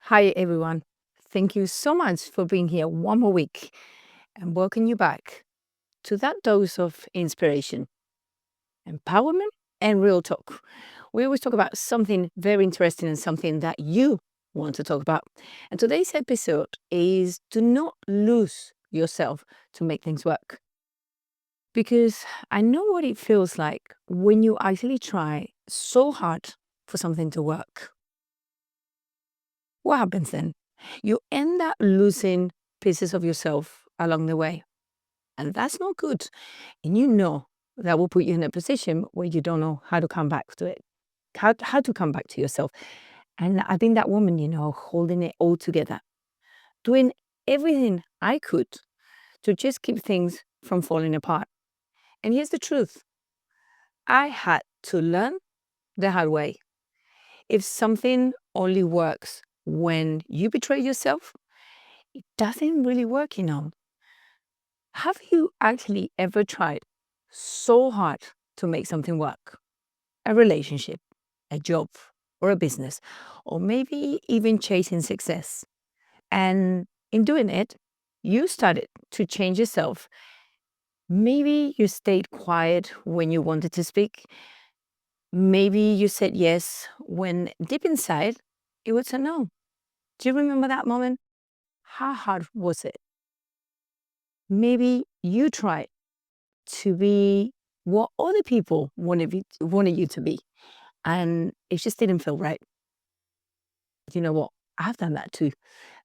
Hi, everyone. Thank you so much for being here one more week and welcome you back to that dose of inspiration, empowerment, and real talk. We always talk about something very interesting and something that you want to talk about. And today's episode is do not lose yourself to make things work. Because I know what it feels like when you actually try so hard for something to work. What happens then? You end up losing pieces of yourself along the way. And that's not good. And you know that will put you in a position where you don't know how to come back to it, how to come back to yourself. And I think that woman, holding it all together, doing everything I could to just keep things from falling apart. And here's the truth. I had to learn the hard way. If something only works when you betray yourself, it doesn't really work, Have you actually ever tried so hard to make something work? A relationship, a job, or a business, or maybe even chasing success. And in doing it, you started to change yourself. Maybe you stayed quiet when you wanted to speak. Maybe you said yes when deep inside it was a no. Do you remember that moment? How hard was it? Maybe you tried to be what other people wanted you to be. And it just didn't feel right. You know what? I've done that too.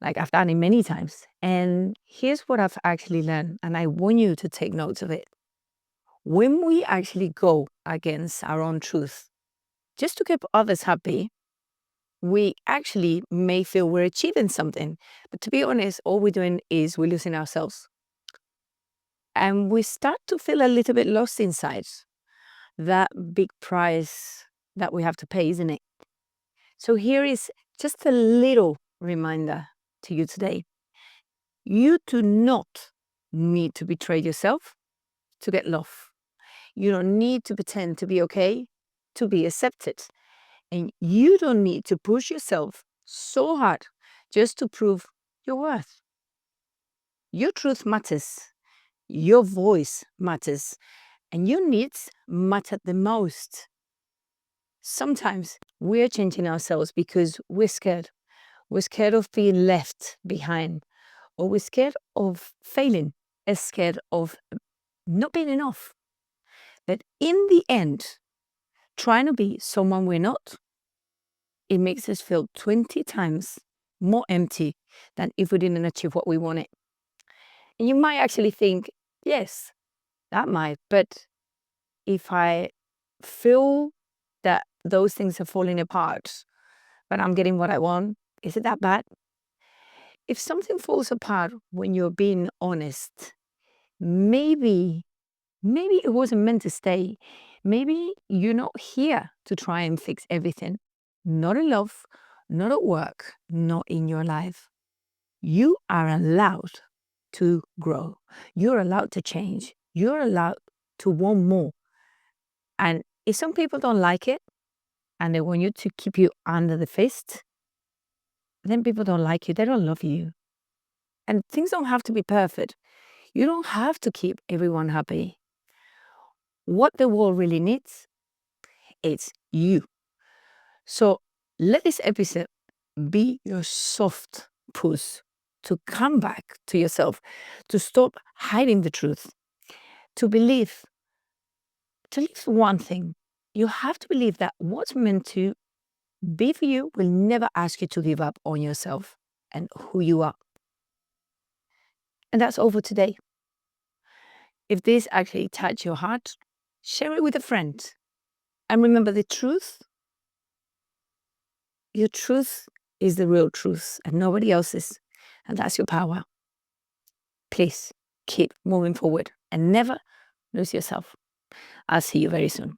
Like I've done it many times. And here's what I've actually learned. And I want you to take notes of it. When we actually go against our own truth, just to keep others happy, we actually may feel we're achieving something. But to be honest, all we're doing is we're losing ourselves. And we start to feel a little bit lost inside. That big price that we have to pay, isn't it? So here is just a little reminder to you today. You do not need to betray yourself to get love. You don't need to pretend to be okay to be accepted. And you don't need to push yourself so hard just to prove your worth. Your truth matters. Your voice matters. And your needs matter the most. Sometimes we're changing ourselves because we're scared. We're scared of being left behind, or we're scared of failing, or scared of not being enough. But in the end, trying to be someone we're not, it makes us feel 20 times more empty than if we didn't achieve what we wanted. And you might actually think, yes, that might, but if I feel that those things are falling apart, but I'm getting what I want, is it that bad? If something falls apart when you're being honest, maybe it wasn't meant to stay. Maybe you're not here to try and fix everything. Not in love, not at work, not in your life. You are allowed to grow. You're allowed to change. You're allowed to want more. And if some people don't like it and they want you to keep you under the fist, then people don't like you. They don't love you. And things don't have to be perfect. You don't have to keep everyone happy. What the world really needs, it's you. So let this episode be your soft push to come back to yourself, to stop hiding the truth, to believe one thing. You have to believe that what's meant to be for you will never ask you to give up on yourself and who you are. And that's all for today. If this actually touched your heart, share it with a friend. And remember your truth is the real truth and nobody else's. And that's your power. Please keep moving forward and never lose yourself. I'll see you very soon.